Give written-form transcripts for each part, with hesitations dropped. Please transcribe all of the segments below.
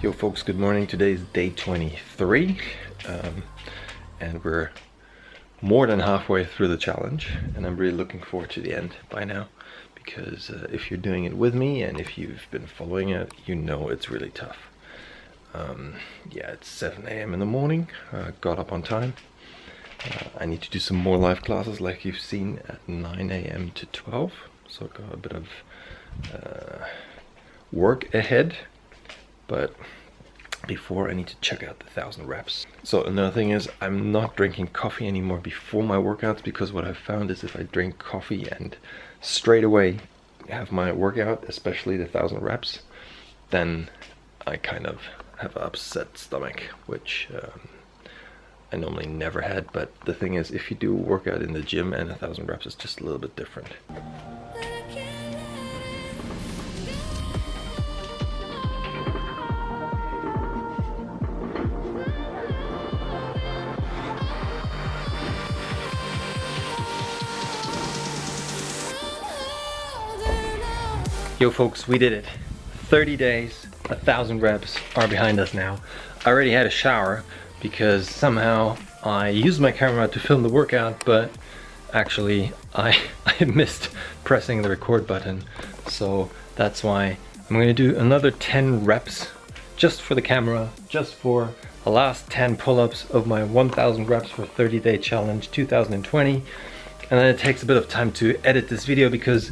Yo folks, good morning. Today is day 23 and we're more than halfway through the challenge, and I'm really looking forward to the end by now, because if you're doing it with me and if you've been following it, you know it's really tough. Yeah, it's 7 a.m. in the morning. Got up on time. I need to do some more live classes like you've seen at 9 a.m. to 12, so I've got a bit of work ahead. But before, I need to check out the 1,000 reps. So another thing is, I'm not drinking coffee anymore before my workouts, because what I've found is if I drink coffee and straight away have my workout, especially the 1,000 reps, then I kind of have an upset stomach, which I normally never had. But the thing is, if you do a workout in the gym and 1,000 reps, it's just a little bit different. Yo folks, we did it. 30 days, 1,000 reps are behind us now. I already had a shower because somehow I used my camera to film the workout, but actually I missed pressing the record button. So that's why I'm gonna do another 10 reps just for the camera, just for the last 10 pull-ups of my 1,000 reps for 30-day challenge 2020. And then it takes a bit of time to edit this video, because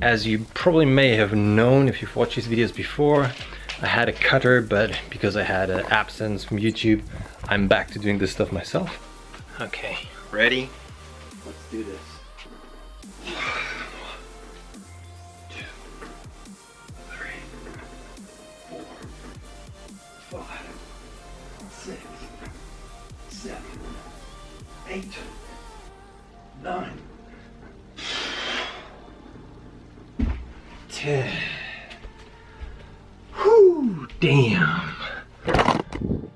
as you probably may have known if you've watched these videos before, I had a cutter, but because I had an absence from YouTube, I'm back to doing this stuff myself. Okay, ready? Let's do this. 1, 2, 3, 4, 5, 6, 7, 8, 9, 10. Whew, damn.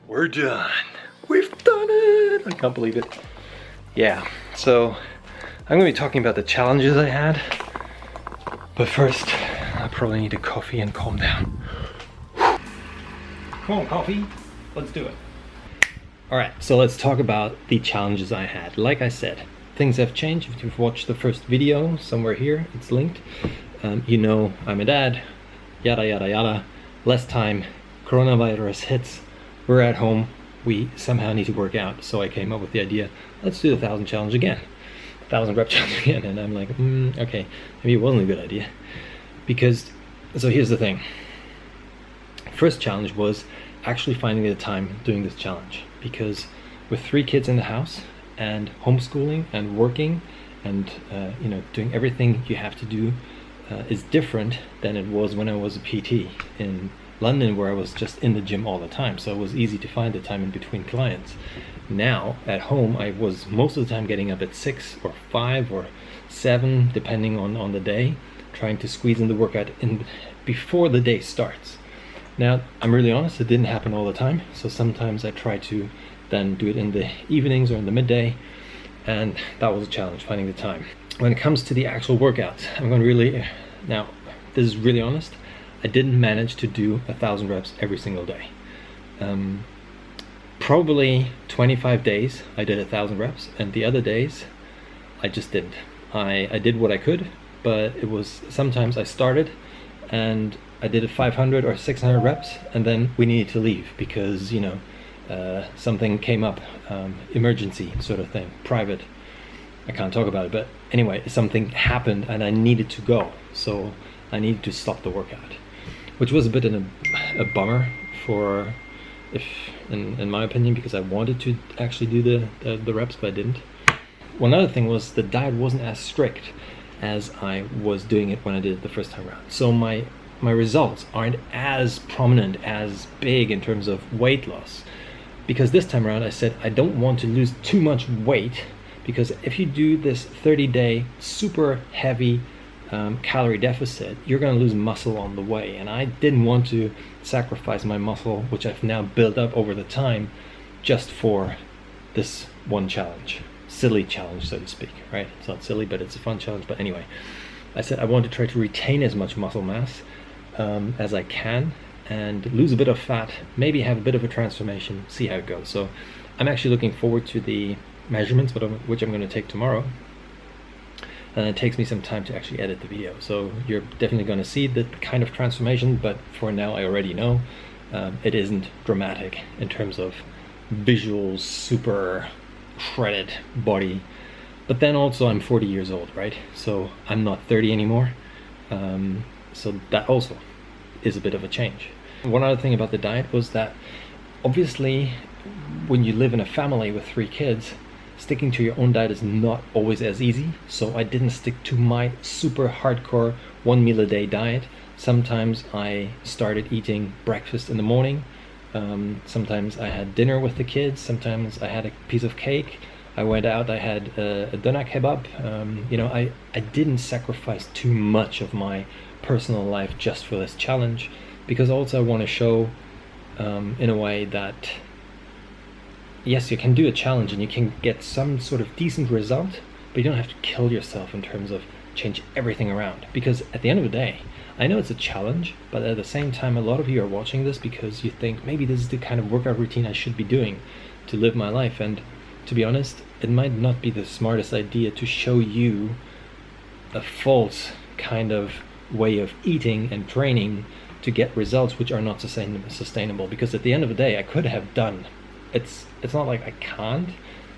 We're done. We've done it. I can't believe it. Yeah, so I'm gonna be talking about the challenges I had, but first I probably need a coffee and calm down. Come on, coffee, let's do it. All right, so let's talk about the challenges I had. Like I said, things have changed. If you've watched the first video, somewhere here, it's linked. You know I'm a dad, yada yada yada. Less time, coronavirus hits, we're at home, we somehow need to work out. So I came up with the idea, let's do the 1,000 challenge again. 1,000 rep challenge again. And I'm like, okay, maybe it wasn't a good idea. Because, so here's the thing. First challenge was actually finding the time doing this challenge. Because with 3 kids in the house, and homeschooling and working and you know, doing everything you have to do is different than it was when I was a PT in London, where I was just in the gym all the time, so it was easy to find the time in between clients. Now at home, I was most of the time getting up at 6 or 5 or 7 depending on the day, trying to squeeze in the workout in before the day starts. Now I'm really honest, it didn't happen all the time, so sometimes I try to then do it in the evenings or in the midday, and that was a challenge, finding the time. When it comes to the actual workouts, I'm going to really, now this is really honest, I didn't manage to do 1,000 reps every single day. Probably 25 days I did 1,000 reps, and the other days I just didn't. I did what I could, but it was sometimes I started and I did 500 or 600 reps, and then we needed to leave because, you know, something came up, emergency sort of thing, private. I can't talk about it, but anyway, something happened and I needed to go, so I needed to stop the workout, which was a bit of a bummer for, in my opinion, because I wanted to actually do the reps, but I didn't. One other thing was the diet wasn't as strict as I was doing it when I did it the first time around, so my results aren't as prominent, as big in terms of weight loss. Because this time around I said I don't want to lose too much weight, because if you do this 30-day super heavy calorie deficit, you're going to lose muscle on the way, and I didn't want to sacrifice my muscle, which I've now built up over the time, just for this one challenge. Silly challenge, so to speak, right? It's not silly, but it's a fun challenge. But anyway, I said I want to try to retain as much muscle mass as I can, and lose a bit of fat, maybe have a bit of a transformation, see how it goes. So I'm actually looking forward to the measurements, which I'm going to take tomorrow. And it takes me some time to actually edit the video. So you're definitely going to see the kind of transformation, but for now I already know it isn't dramatic in terms of visual, super shredded body. But then also I'm 40 years old, right? So I'm not 30 anymore. So that also is a bit of a change. One other thing about the diet was that obviously when you live in a family with 3 kids, sticking to your own diet is not always as easy. So I didn't stick to my super hardcore 1 meal a day diet. Sometimes I started eating breakfast in the morning. Sometimes I had dinner with the kids. Sometimes I had a piece of cake. I went out, I had a doner kebab. You know, I didn't sacrifice too much of my personal life just for this challenge, because also I want to show in a way that yes, you can do a challenge and you can get some sort of decent result, but you don't have to kill yourself in terms of change everything around. Because at the end of the day, I know it's a challenge, but at the same time, a lot of you are watching this because you think maybe this is the kind of workout routine I should be doing to live my life. And to be honest, it might not be the smartest idea to show you a false kind of way of eating and training to get results which are not sustainable. Because at the end of the day, I could have done. It's not like I can't,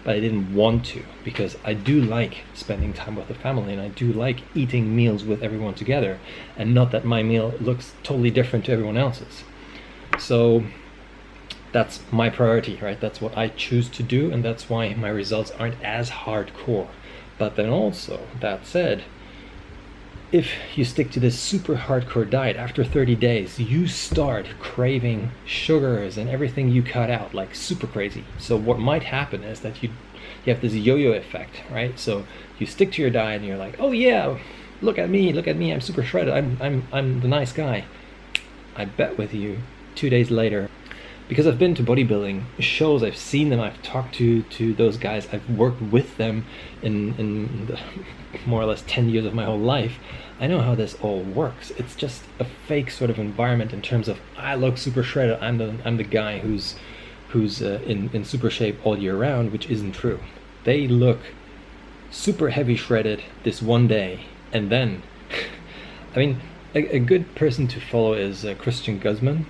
but I didn't want to, because I do like spending time with the family and I do like eating meals with everyone together, and not that my meal looks totally different to everyone else's. So that's my priority, right? That's what I choose to do, and that's why my results aren't as hardcore. But then also, that said, if you stick to this super hardcore diet, after 30 days, you start craving sugars and everything you cut out like super crazy. So what might happen is that you have this yo-yo effect, right? So you stick to your diet and you're like, oh yeah, look at me, I'm super shredded, I'm the nice guy. I bet with you 2 days later, because I've been to bodybuilding shows, I've seen them, I've talked to those guys, I've worked with them in the more or less 10 years of my whole life. I know how this all works. It's just a fake sort of environment in terms of I look super shredded, I'm the guy who's in super shape all year round, which isn't true. They look super heavy shredded this one day, and then I mean, a good person to follow is Christian Guzman.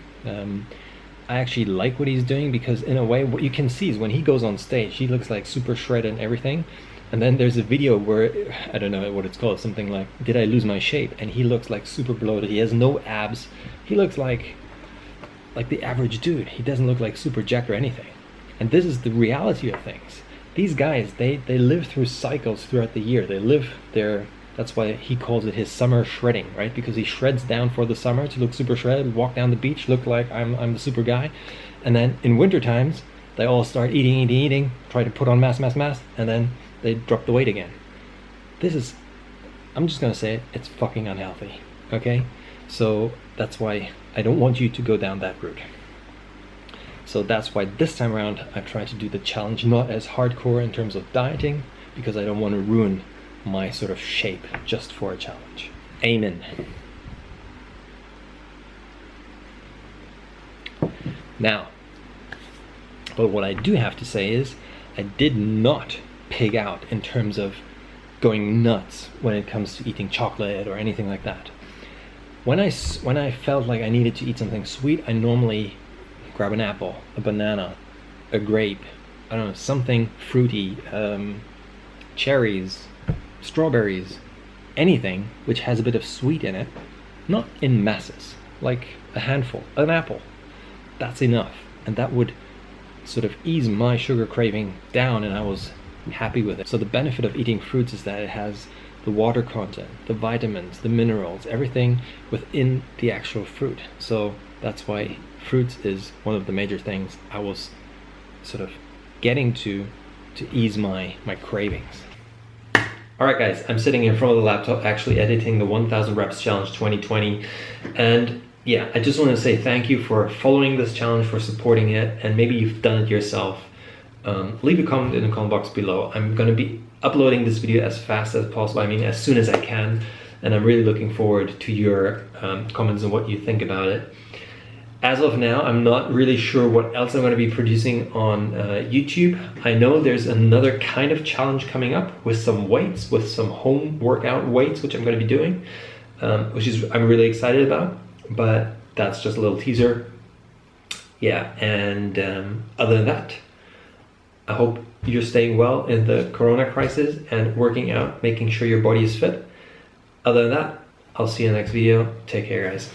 I actually like what he's doing, because in a way what you can see is when he goes on stage, he looks like super shredded and everything. And then there's a video where, I don't know what it's called, something like, did I lose my shape? And he looks like super bloated, he has no abs. He looks like the average dude. He doesn't look like super jacked or anything. And this is the reality of things. These guys, they live through cycles throughout the year. They live their, that's why he calls it his summer shredding, right? Because he shreds down for the summer to look super shredded, walk down the beach, look like I'm the super guy. And then in winter times, they all start eating, try to put on mass, and then they drop the weight again. This is, I'm just gonna say it, it's fucking unhealthy, okay? So that's why I don't want you to go down that route. So that's why this time around I try to do the challenge not as hardcore in terms of dieting, because I don't want to ruin my sort of shape just for a challenge. Amen. Now, but what I do have to say is I did not pig out in terms of going nuts when it comes to eating chocolate or anything like that. When I felt like I needed to eat something sweet, I normally grab an apple, a banana, a grape, I don't know, something fruity, cherries, strawberries, anything which has a bit of sweet in it, not in masses, like a handful, an apple. That's enough, and that would sort of ease my sugar craving down, and I was happy with it. So the benefit of eating fruits is that it has the water content, the vitamins, the minerals, everything within the actual fruit. So that's why fruits is one of the major things I was sort of getting to ease my cravings. Alright guys, I'm sitting in front of the laptop actually editing the 1000 reps challenge 2020, and yeah, I just want to say thank you for following this challenge, for supporting it, and maybe you've done it yourself. Leave a comment in the comment box below. I'm going to be uploading this video as fast as possible, I mean as soon as I can, and I'm really looking forward to your comments and what you think about it. as of now, I'm not really sure what else I'm going to be producing on YouTube. I know there's another kind of challenge coming up with some weights, with some home workout weights, which I'm going to be doing, which is I'm really excited about, but that's just a little teaser. Yeah, and other than that, I hope you're staying well in the Corona crisis and working out, making sure your body is fit. Other than that, I'll see you in the next video. Take care, guys.